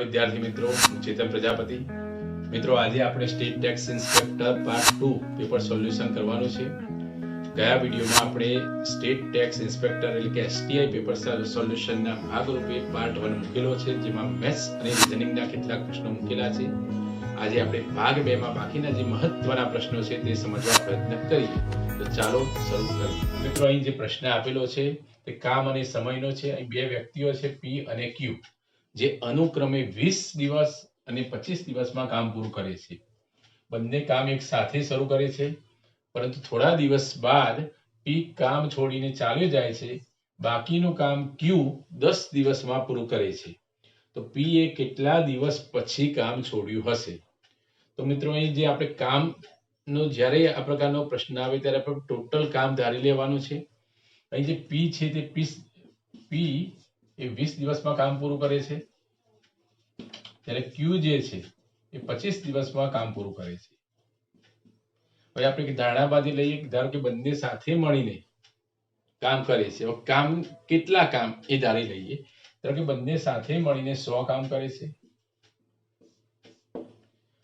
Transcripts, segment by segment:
વિદ્યાર્થી મિત્રો, હું ચેતન પ્રજાપતિ. મિત્રો, આજે આપણે state tax inspector part 2 paper solution કરવાનું છે. ગયા વિડીયોમાં આપણે સ્ટેટ ટેક્સ ઇન્સ્પેક્ટર એટલે કે STI પેપર સોલ્યુશનના ભાગરૂપે પાર્ટ 1 મૂકેલો છે, જેમાં મેથ્સ અને રીઝનિંગના કેટલાક પ્રશ્નો મૂકેલા છે. આજે આપણે ભાગ 2 માં બાકીના જે મહત્વના પ્રશ્નો છે તે સમજવા પ્રયત્ન કરીએ. તો ચાલો શરૂ કરીએ. મિત્રો, અહીં જે પ્રશ્ન આપેલો છે તે કામ અને સમયનો છે. અહીં બે વ્યક્તિઓ છે, P અને Q, જે અનુક્રમે 20 દિવસ અને 25 દિવસમાં કામ પૂરું કરે છે. બંને કામ એક સાથે શરૂ કરે છે, પરંતુ થોડા દિવસ બાદ P કામ છોડીને ચાલ્યો જાય છે. બાકીનું કામ Q 10 દિવસમાં પૂરું કરે છે. તો P એ કેટલા દિવસ પછી કામ છોડ્યું હશે? તો મિત્રો, અહીં જે આપણે કામનો જ્યારે આ પ્રકારનો પ્રશ્ન આવે ત્યારે આપણે ટોટલ કામ ધારી લેવાનું છે. અહીં જે P છે તે P એ 20 દિવસમાં કામ પૂરું કરે છે, ત્યારે Q જે છે એ 25 દિવસમાં કામ પૂરું કરે છે. હવે આપણે ધારણા બાંધી લઈએ, ધારો કે બંને સાથે મળીને કામ કરે છે. હવે કામ કેટલા કામ એ ધારી લઈએ. ધારો કે બંને સાથે મળીને 100 કામ કરે છે.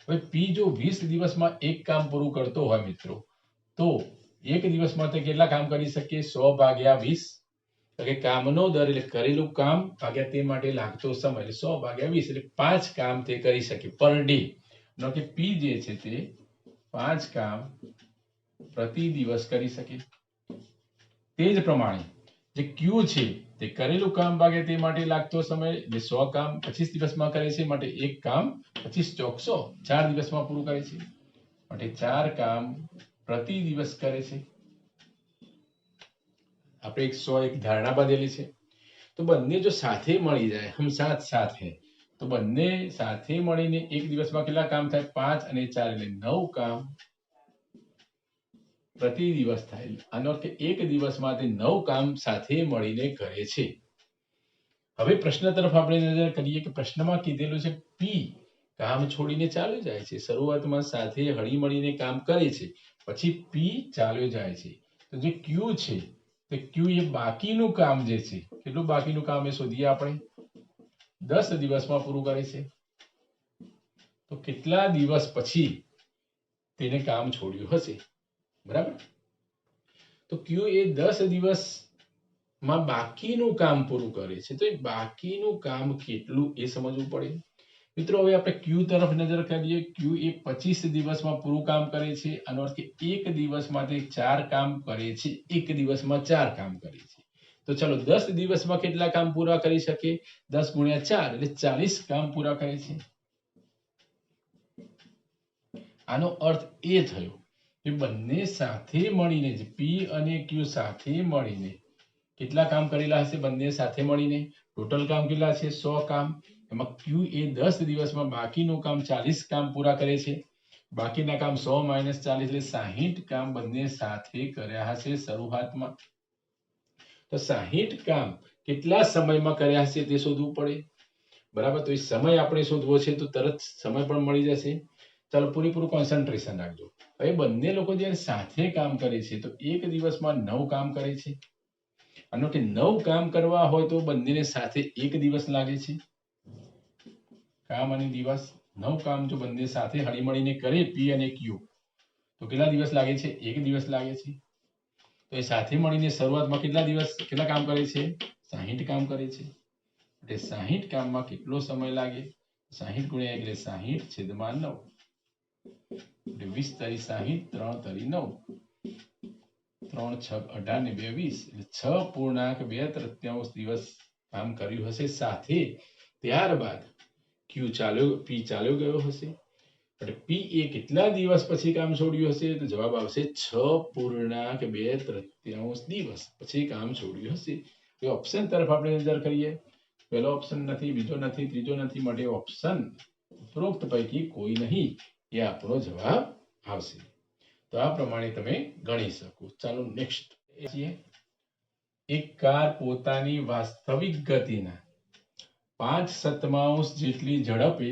હવે P જો 20 દિવસમાં એક કામ પૂરું કરતો હોય મિત્રો, તો એક દિવસમાં તે કેટલા કામ કરી શકે? 100 ભાગ્યા 20. કે કામનો દર એટલે કરેલું કામ ભાગ્યા તે માટે લાગતો સમય, એટલે 100 ભાગ્યા 20, એટલે 5 કામ તે કરી શકે પર ડે. નો કે P જે છે તે 5 કામ પ્રતિ દિવસ કરી શકે. તે જ પ્રમાણે જે Q છે તે કરેલું કામ ભાગ્યા તે માટે લાગતો સમય, એટલે 100 કામ 25 દિવસમાં કરે છે, માટે એક કામ 25 ચોક 100 4 દિવસમાં પૂરું કરે છે, માટે 4 કામ પ્રતિ દિવસ કરે છે. આપણે 100 એક ધારણા બાંધેલી છે. તો બંને જો સાથે મળી જાય, હમ સાથ સાથ હે, તો બંને સાથે મળીને એક દિવસમાં કેટલા કામ થાય? 5 અને 4 એટલે 9 કામ પ્રતિ દિવસ થાય. આનો કે એક દિવસમાં તે 9 કામ સાથે મળીને કરે છે. હવે પ્રશ્ન તરફ આપણે નજર કરીએ કે પ્રશ્નમાં કીધેલું છે P કામ છોડીને ચાલ્યો જાય છે. શરૂઆતમાં સાથે હળી મળીને કામ કરે છે, પછી P ચાલ્યો જાય છે. તો જે Q છે તે Q એ બાકીનું કામ જે છે, કેટલું બાકીનું કામ એ શોધીએ આપણે? 10 દિવસમાં પૂરું કરે છે. તો કેટલા દિવસ પછી તેને કામ છોડ્યું હશે? બરાબર. તો Q એ 10 દિવસમાં બાકીનું કામ પૂરું કરે છે. તો એ બાકીનું કામ કેટલું એ સમજવું પડે. મિત્રો, હવે આપણે Q તરફ નજર કરીએ. Q એ 25 દિવસમાં પૂરું કામ કરે છે. આનો અર્થ કે એક દિવસમાં તે 4 કામ કરે છે. એક દિવસમાં 4 કામ કરે છે. તો ચલો 10 દિવસમાં કેટલા કામ પૂરા કરી શકે? 10 ગુણ્યા 4 એટલે 40 કામ પૂરા કરે છે. આનો અર્થ એ થયો કે બંને સાથે મળીને, P અને Q સાથે મળીને કેટલા કામ કરેલા હશે? બંને સાથે મળીને ટોટલ કામ કેટલા છે? 100 કામ. એમાં Q એ 10 દિવસમાં બાકીનું કામ 40 કામ પૂરા કરે છે. બાકીના કામ 100 - 40 એટલે 60 કામ બંને સાથે કર્યા હશે શરૂઆતમાં. તો 60 કામ કેટલા સમયમાં કર્યા હશે તે શોધવું પડે. બરાબર. તો એ સમય આપણે શોધવો છે, તો તરત સમય પણ મળી જશે. ચાલો પૂરેપૂરું કોન્સન્ટ્રેશન રાખજો. હવે બંને લોકો જ્યારે સાથે કામ કરે છે તો એક દિવસમાં 9 કામ કરે છે. આનો કે 9 કામ કરવા હોય તો બંનેને સાથે એક દિવસ લાગે છે. કામ અને દિવસ, 9 કામ જો બંને સાથે હળી મળીને કરે P અને Q, તો કેટલા દિવસ લાગે છે? એક દિવસ લાગે છે. તો એ સાથે મળીને શરૂઆતમાં કેટલા કામ કરે છે? 60 કામ કરે છે. એટલે 60 કામમાં કેટલો સમય લાગે? 60 ગુણ્યા 1 એટલે 60/9. એટલે 20 તારી 60, 3 તારી 9, 3 6 18 ને 2 20, એટલે 6.2 દિવસ કામ કર્યું હશે સાથે. ત્યારબાદ P ચાલ્યો ગયો હશે. એટલે P એ કેટલા દિવસ પછી કામ છોડ્યું હશે? તો જવાબ આવશે 6.2 દિવસ પછી કામ છોડ્યું હશે. એ ઓપ્શન તરફ આપણે નજર કરીએ. પહેલો ઓપ્શન નથી, બીજો નથી, ત્રીજો નથી, માટે ઓપ્શન ઉપરોક્ત પૈકી કોઈ નહીં એ આપણો જવાબ આવશે. તો આ પ્રમાણે તમે ગણી શકો. ચાલો નેક્સ્ટ. એક કાર પોતાની વાસ્તવિક ગતિના 5/7 જેટલી ઝડપે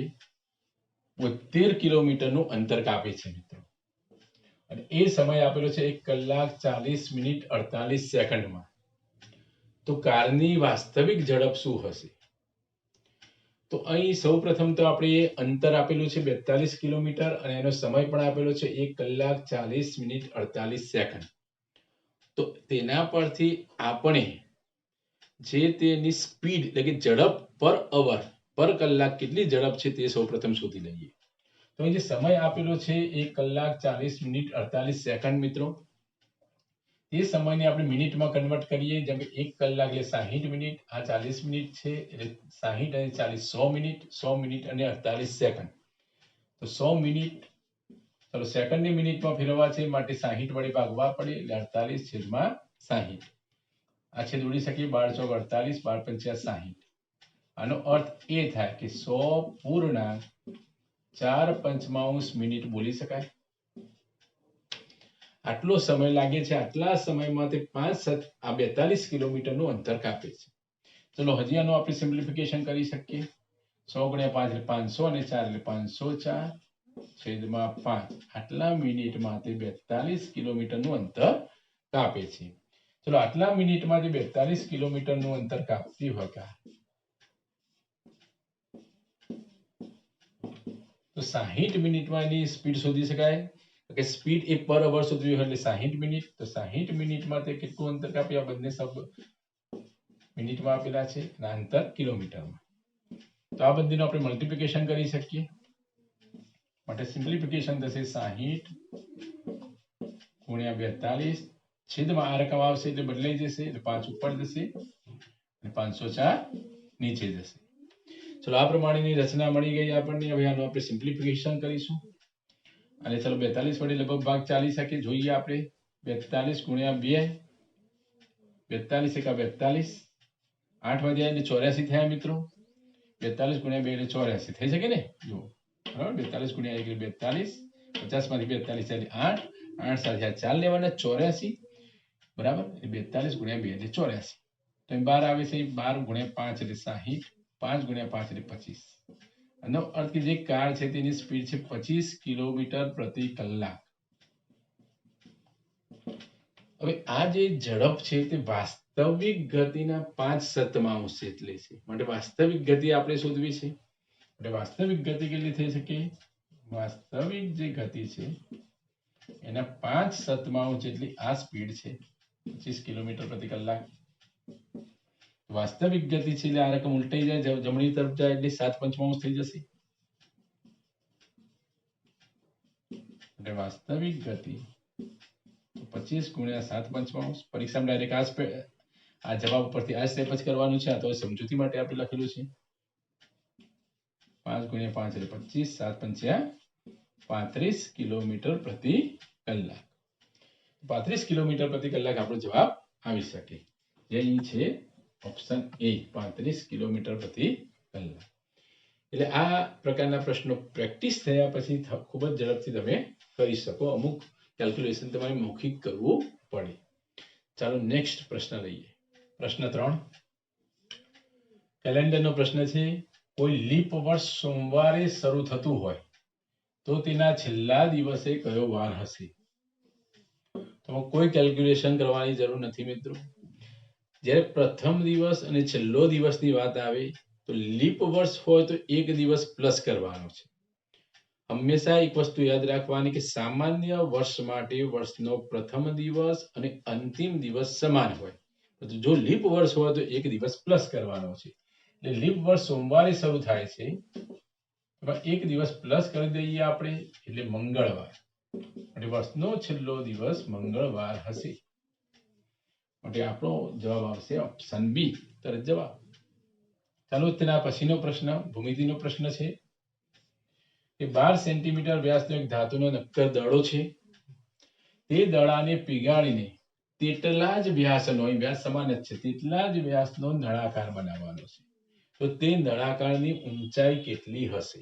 72 કિલોમીટરનું અંતર કાપે છે મિત્રો, અને એ સમય આપેલો છે 1 કલાક 40 મિનિટ 48 સેકન્ડમાં. તો કારની વાસ્તવિક ઝડપ શું હશે? તો અહીં સૌપ્રથમ તો આપણે અંતર આપેલું છે 42 કિલોમીટર અને એનો સમય પણ આપેલો છે 1 કલાક 40 મિનિટ 48 સેકન્ડ. તો તેના પરથી આપણે જે તેની સ્પીડ એટલે કે ઝડપ પર અવર પર કલાક કેટલી ઝડપ છે તે સૌપ્રથમ શોધી લઈએ. તો અહીં જે સમય આપેલો છે 1 કલાક 40 મિનિટ 48 સેકન્ડ મિત્રો. એ સમયને આપણે મિનિટમાં કન્વર્ટ કરીએ. જેમ કે 1 કલાક એટલે 60 મિનિટ, આ 40 મિનિટ છે એટલે 60 અને 40 100 મિનિટ અને 48 સેકન્ડ. તો 100 મિનિટ ચલો સેકન્ડની મિનિટમાં ફેરવવા છે માટે 60 વડે ભાગવા પડે એટલે 48/60. આ છેદ ઉડી શકીએ 12 ચોક 48 12 પંચા 60. આનો અર્થ એ થાય કે 100 પૂર્ણાંક 4/5 મિનિટ બોલી શકાય. આટલો સમય લાગે છે. આટલા સમયમાં તે 42 કિલોમીટરનું અંતર કાપે છે. ચલો હજી આનું આપણે સિમ્પ્લિફિકેશન કરી શકીએ. 100 × 5 એટલે 500 અને 4 એટલે 504 છેદમાં 5. આટલા મિનિટમાં તે 42 કિલોમીટરનું અંતર કાપે છે. ચલો આટલા મિનિટમાં જે 42 કિલોમીટરનું અંતર કાપતી હોય તો 60 મિનિટમાં એની સ્પીડ શોધી શકાય. કે સ્પીડ એ પર અવર શોધવી હોય એટલે 60 મિનિટ. તો 60 મિનિટમાં તે કેટલું અંતર કાપે? આ બંને શબ્દ મિનિટમાં આપેલા છે અને અંતર કિલોમીટરમાં. તો આ બંનેનું આપણે મલ્ટિપ્લિકેશન કરી શકીએ. માટે સિમ્પ્લિફિકેશન થશે 60 × 42 છેદમાં આ રકમ આવશે એટલે બદલાઈ જશે એટલે 5 ઉપર જશે અને 504 નીચે જશે. ચલો આ પ્રમાણેની રચના મળી ગઈ આપણને. હવે આનું આપણે સિમ્પ્લિફિકેશન કરીશું. અને ચલો 42 વડે લગભગ ભાગ ચાલી શકે જોઈએ આપણે. 42 × 2 42 × 42 8 વધ્યા એટલે 84 થયા મિત્રો. 42 × 2 એટલે 84 થઈ શકે ને? જુઓ બરાબર. 42 × 1 એટલે 42 50 માંથી 42 એટલે 8 8 સાથે 4 લેવાના 84 બરાબર. 42 × 2 એટલે 84. તો 12 આવે છે. 12 × 5 એટલે 60 5 × 5 એટલે 25. આનો અર્થ કે જે કાર છે તેની સ્પીડ છે 25 કિલોમીટર પ્રતિ કલાક. હવે આ જે ઝડપ છે તે વાસ્તવિક ગતિના 5/7 એટલે છે. માટે વાસ્તવિક ગતિ આપણે શોધવી છે. એટલે વાસ્તવિક ગતિ કેટલી થઈ શકે? વાસ્તવિક જે ગતિ છે એના 5/7 જેટલી આ સ્પીડ છે 25 કિલોમીટર પ્રતિ કલાક. વાસ્તવિક ગતિ છે એટલે આ રકમ ઉલટાઈ જાય જમણી તરફ જાય એટલે 7/5 થઈ જશે. એટલે વાસ્તવિક ગતિ 25 × 7/5. પરીક્ષામાં ડાયરેક્ટ આ જવાબ ઉપરથી આ સ્ટેપ જ કરવાનું છે. આ તો સમજૂતી માટે આપણે લખેલું છે. 5 × 5 એટલે 25 7/5 35 કિલોમીટર પ્રતિ કલાક. 35 કિલોમીટર પ્રતિ કલાક આપણો જવાબ આવી શકે. જે અહીં છે ઓપ્શન એ 35 કિલોમીટર પ્રતિ કલાક. એટલે આ પ્રકારના પ્રશ્નો પ્રેક્ટિસ થયા પછી ખૂબ જ ઝડપથી તમે કરી શકો. અમુક કેલ્ક્યુલેશન તમારે મૌખિક કરવું પડે. ચાલો નેક્સ્ટ પ્રશ્ન લઈએ. પ્રશ્ન 3 કેલેન્ડરનો પ્રશ્ન છે. કોઈ લીપ વર્ષ સોમવારે શરૂ થતું હોય તો તેના છેલ્લા દિવસે કયો વાર હશે? તો કોઈ કેલ્ક્યુલેશન કરવાની જરૂર નથી મિત્રો. જ્યારે પ્રથમ દિવસ અને છેલ્લો દિવસની વાત આવે તો લીપ વર્ષ હોય તો એક દિવસ પ્લસ કરવાનો છે. હંમેશા એક વસ્તુ યાદ રાખવાની કે સામાન્ય વર્ષ માટે વર્ષનો પ્રથમ દિવસ અને અંતિમ દિવસ સમાન હોય. જો લીપ વર્ષ હોય તો એક દિવસ પ્લસ કરવાનો છે. એટલે લીપ વર્ષ સોમવારે શરૂ થાય છે એક દિવસ પ્લસ કરી દઈએ આપણે એટલે મંગળવાર. એટલે વર્ષનો છેલ્લો દિવસ મંગળવાર હશે. માટે આપણો જવાબ આવશે ઓપ્શન બી. તરત જવાબ. ચાલો તેના પછીનો પ્રશ્ન ભૂમિતિનો પ્રશ્ન છે કે 12 સેન્ટીમીટર વ્યાસનો એક ધાતુનો નક્કર દડો છે. તે દડાને પીગાળીને તેટલા જ વ્યાસનો, અહીં વ્યાસ સમાન જ છે, તેટલા જ વ્યાસનો નળાકાર બનાવવાનો છે. તો તે નળાકારની ઊંચાઈ કેટલી હશે?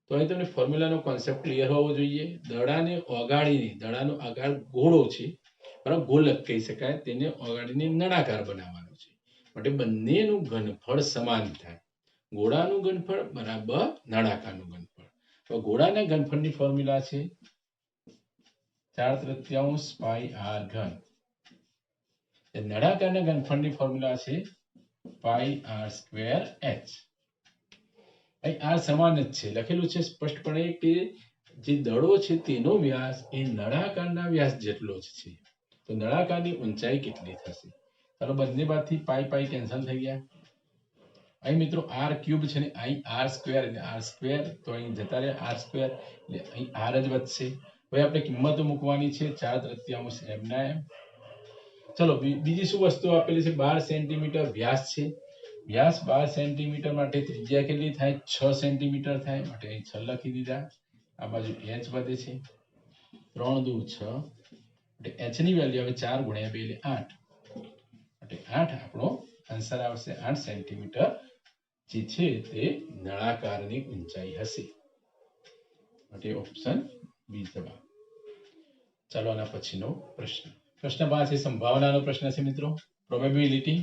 તો અહીં તમને ફોર્મ્યુલાનો કોન્સેપ્ટ ક્લિયર હોવો જોઈએ. દડાને ઓગાળીને, દડાનો આકાર ગોળો છે બરાબર, ગોલક કહી શકાય, તેને ઓગાળીને નળાકાર બનાવવાનો છે. માટે બંનેનું ઘનફળ સમાન થાય. ગોળાનું ઘનફળ બરાબર નળાકારનું ઘનફળ. તો ગોળાના ઘનફળની ફોર્મ્યુલા છે 4/3 πr3. નળાકારના ઘનફળની ફોર્મ્યુલા છે πr²h. અહીં આર સમાન જ છે, લખેલું છે સ્પષ્ટપણે કે જે દડો છે તેનો વ્યાસ એ નળાકારના વ્યાસ જેટલો જ છે. તો નળાકારની ઊંચાઈ કેટલી થશે? ચાલો બંને બાજુથી પાઈ પાઈ કેન્સલ થઈ ગયા. અહીં મિત્રો આર ક્યુબ છે ને અહીં આર સ્ક્વેર, એટલે આર સ્ક્વેર તો અહીં જતા રહ્યા આર સ્ક્વેર, એટલે અહીં આર જ વધશે. હવે આપણે કિંમતો મૂકવાની છે 4/3 m ના m. ચલો બીજી શું વસ્તુ આપેલી છે? 12 સેન્ટીમીટર વ્યાસ છે. વ્યાસ 12 સેન્ટીમીટર માટે ત્રિજ્યા કેટલી થાય? 6 સેન્ટીમીટર થાય, માટે અહીં 6 લખી દીધા. આ બાજુ h વધે છે, 3 દુ 6, એટલે h ની વેલ્યુ હવે 4 ગુણ્યા 2 એટલે 8, એટલે 8 આપણો આન્સર આવશે. 8 સેન્ટીમીટર જે છે તે નળાકારની ઊંચાઈ હશે, માટે ઓપ્શન બી જવાબ. ચાલો આના પછીનો પ્રશ્ન. પ્રશ્ન 5 એ સંભાવનાનો પ્રશ્ન છે મિત્રો, પ્રોબેબિલિટી.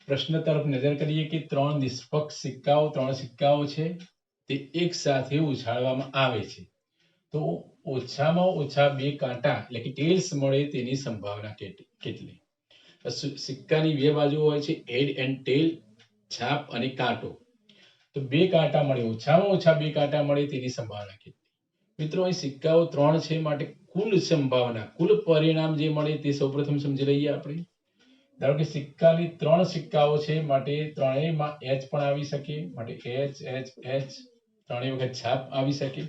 પ્રશ્ન તરફ નજર કરીએ કે 3 નિષ્પક્ષ સિક્કાઓ, 3 સિક્કાઓ છે તે એક સાથે ઉછાળવામાં આવે છે તો ઓછામાં ઓછા 2 કાંટા એટલે કે ટેલ્સ મળે તેની સંભાવના કેટલી? સિક્કાની બે બાજુ હોય છે, હેડ એન્ડ ટેલ, છાપ અને કાંટો. તો 2 કાંટા મળે, ઓછામાં ઓછા 2 કાંટા મળે તેની સંભાવના કેટલી? મિત્રો અહીં સિક્કાઓ 3 છે, માટે કુલ સંભાવના, કુલ પરિણામ જે મળે તે સૌપ્રથમ સમજી લઈએ આપણે. ધારો કે સિક્કાની 3 સિક્કાઓ છે, માટે ત્રણેયમાં h પણ આવી શકે, માટે h h h, ત્રણેય વખત છાપ આવી શકે,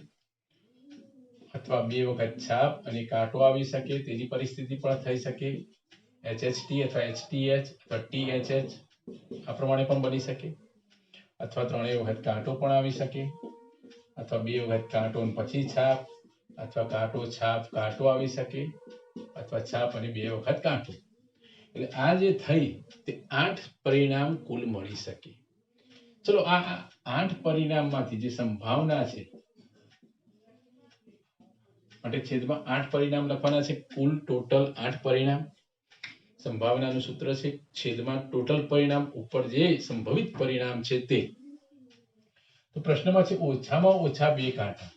અથવા 2 વખત છાપ અને કાંટો આવી શકે, તેની પરિસ્થિતિ પણ થઈ શકે. HHT અથવા HTH અથવા THH આ પ્રમાણે પણ બની શકે, અથવા ત્રણેય વખત કાંટો પણ આવી શકે, અથવા 2 વખત કાંટો અને પછી છાપ, અથવા કાંટો છાપ કાંટો આવી શકે, અથવા છાપ અને 2 વખત કાંટો. એટલે આ જે થઈ તે 8 પરિણામ કુલ મળી શકે. ચલો આ 8 પરિણામમાંથી જે સંભાવના છે, માટે છેદમાં 8 પરિણામ લખવાના છે. કુલ ટોટલ 8 પરિણામ. સંભાવનાનું સૂત્ર છે છેદમાં ટોટલ પરિણામ ઉપર જે સંભવિત પરિણામ છે તે. તો પ્રશ્નમાં છે ઓછામાં ઓછા 2 કાંટા.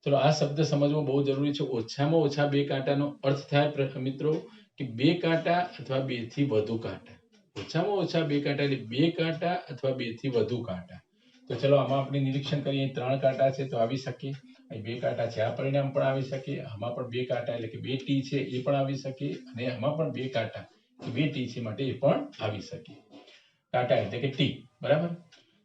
ચલો આ શબ્દ સમજવો બહુ જરૂરી છે. ઓછામાં ઓછા 2 કાંટાનો અર્થ થાય મિત્રો કે 2 કાંટા અથવા 2 થી વધુ કાંટા. ઓછામાં ઓછા 2 કાંટા એટલે 2 કાંટા અથવા 2 થી વધુ કાંટા. તો ચલો આમાં આપણે નિરીક્ષણ કરીએ. 3 કાંટા છે તો આવી શકે, અહીં 2 કાંટા છે આ પરિણામ પણ આવી શકે, આમાં પણ 2 કાંટા એટલે કે 2 ટી છે એ પણ આવી શકે, અને આમાં પણ 2 કાંટા 2 ટી છે માટે એ પણ આવી શકે. કાંટા એટલે કે ટી, બરાબર.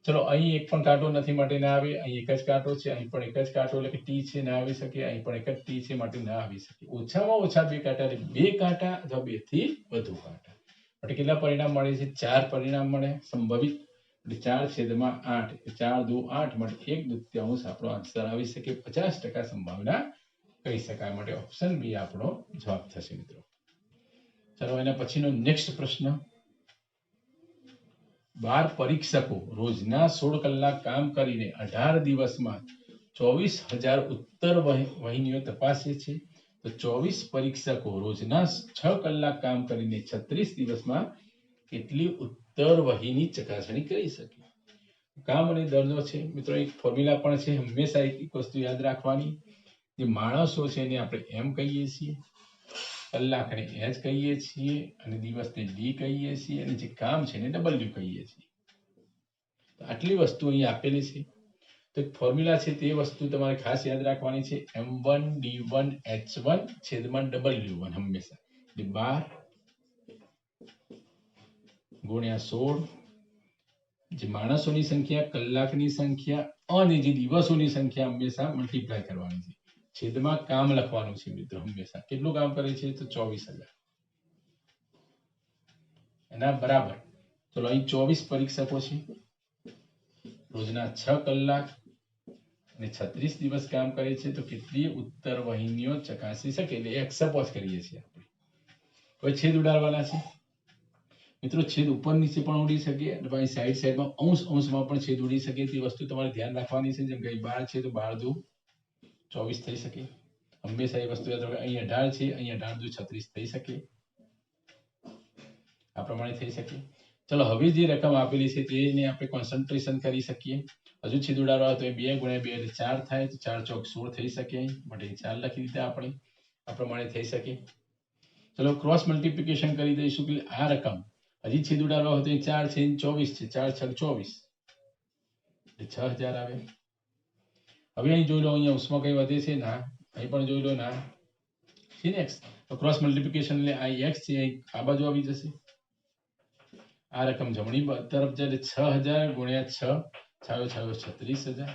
ચલો અહીં એક પણ કાંટો નથી માટે ના આવે, અહીં એક જ કાંટો છે, અહીં પણ એક જ કાંટો એટલે કે ટી છે ના આવી શકે, અહીં પણ એક જ ટી છે માટે ના આવી શકે. ઓછામાં ઓછા 2 કાંટા એટલે 2 કાંટા અથવા 2 થી વધુ કાંટા. માટે કેટલા પરિણામ મળે છે? 4 પરિણામ મળે સંભવિત. એટલે 4/8, 4 દુ 8, માટે 1/2 આપણો આન્સર આવી શકે. 50% સંભાવના કહી શકાય, માટે ઓપ્શન બી આપણો જવાબ થશે મિત્રો. ચલો એના પછીનો નેક્સ્ટ પ્રશ્ન. 12 પરીક્ષકો રોજના 16 કલાક કામ કરીને 18 દિવસમાં 24,000 ઉત્તર વહીનીઓ તપાસે છે તો 24 પરીક્ષકો રોજના 6 કલાક કામ કરીને 36 દિવસમાં કેટલી ઉત્તર વહીની ચકાસણી કરી શકે? કામ અને દરનો છે મિત્રો, એક ફોર્મ્યુલા પણ છે. હંમેશા એક વસ્તુ યાદ રાખવાની, જે માણસો છે એને આપણે એમ કહીએ છીએ, કલાકને h કહીએ છીએ, અને દિવસને d કહીએ છીએ, અને જે કામ છે એને w કહીએ છીએ. આટલી વસ્તુ અહીં આપેલી છે. તો એક ફોર્મ્યુલા છે, તે વસ્તુ તમારે ખાસ યાદ રાખવાની છે. m1 d1 h1 છેદમાં w1 હંમેશા. એટલે 12 ગુણ્યા 16, જે માણસોની સંખ્યા, કલાકની સંખ્યા અને જે દિવસોની સંખ્યા હંમેશા મલ્ટીપ્લાય કરવાની છે. છેદમાં કામ લખવાનું છે મિત્રો હંમેશા. કેટલું કામ કરે છે? તો 24,000 એના બરાબર. ચલો અહીં 24 પરીક્ષકો છે, રોજના 6 કલાક અને 36 દિવસ કામ કરે છે તો કેટલી ઉત્તર વહીનીઓ ચકાસી શકે? એટલે એક સપોઝ કરીએ છીએ આપણે. હવે છેદ ઉડાડવાના છે મિત્રો. છેદ ઉપર નીચે પણ ઉડી શકે, અને પછી સાઈડ સાઈડમાં અંશમાં પણ છેદ ઉડી શકે. તે વસ્તુ તમારે ધ્યાન રાખવાની છે. જેમ કે 12 છે તો 12 દુ 24 થઈ શકે. હંમેશા એ વસ્તુ યાદ રાખો. અહીં 18 છે, અહીં 18 દુ 36 થઈ શકે, આ પ્રમાણે થઈ શકે. ચલો હવે જે રકમ આપેલી છે તેને આપણે કોન્સન્ટ્રેશન કરી શકીએ. હજુ છેદ ઉડાડવા હોય તો 2 ગુણ્યા 2 એટલે 4 થાય, તો 4 ચોક 16 થઈ શકે, માટે 4 લખી દીધા આપણે. આ પ્રમાણે થઈ શકે. ચલો ક્રોસ મલ્ટીપ્લિકેશન કરી દઈશું કે આ રકમ હજી છેદ ઉડાડવા હોય તો 4 છે 24 છે, 4 છ 24, એટલે 6000 આવે. હવે અહીં જોઈ લો, અહીંયા ઉષ્મા કઈ વધે છે ના, અહીં પણ જોઈ લો ના છે ને x, તો ક્રોસ મલ્ટિપ્લિકેશન એટલે આ x છે આ બાજુ આવી જશે, આ રકમ જમણી તરફ જાય એટલે 6000 ગુણ્યા 6 છાયો 36000.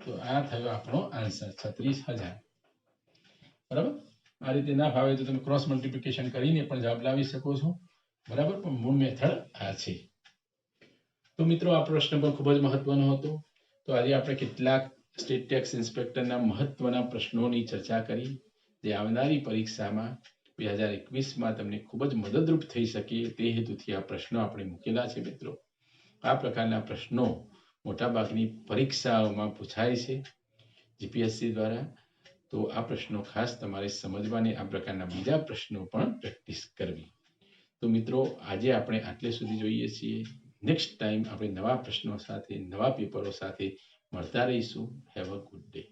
તો આ થયો આપણો આન્સર 36000. બરાબર. આ રીતે ના ફાવે તો તમે ક્રોસ મલ્ટિપ્લિકેશન કરીને પણ જવાબ લાવી શકો છો. બરાબર, પણ મૂળ મેથડ આ છે. તો મિત્રો આ પ્રશ્ન પણ ખૂબ જ મહત્વનો હતો. તો આજે આપણે કેટલાક સ્ટેટ ટેક્સ ઇન્સ્પેક્ટરના મહત્વના પ્રશ્નોની ચર્ચા કરી, જે આવનારી પરીક્ષામાં 2021માં તમને ખૂબ જ મદદરૂપ થઈ શકે તે હેતુથી આ પ્રશ્નો આપણે મૂકેલા છે. મિત્રો, આ પ્રકારના પ્રશ્નો મોટાભાગની પરીક્ષાઓમાં પૂછાય છે જીપીએસસી દ્વારા. તો આ પ્રશ્નો ખાસ તમારે સમજવાની, આ પ્રકારના બીજા પ્રશ્નો પણ પ્રેક્ટિસ કરવી. તો મિત્રો, આજે આપણે આટલે સુધી જોઈએ છીએ. નેક્સ્ટ ટાઈમ આપણે નવા પ્રશ્નો સાથે, નવા પેપરો સાથે મળતા રહીશું. Have a good day.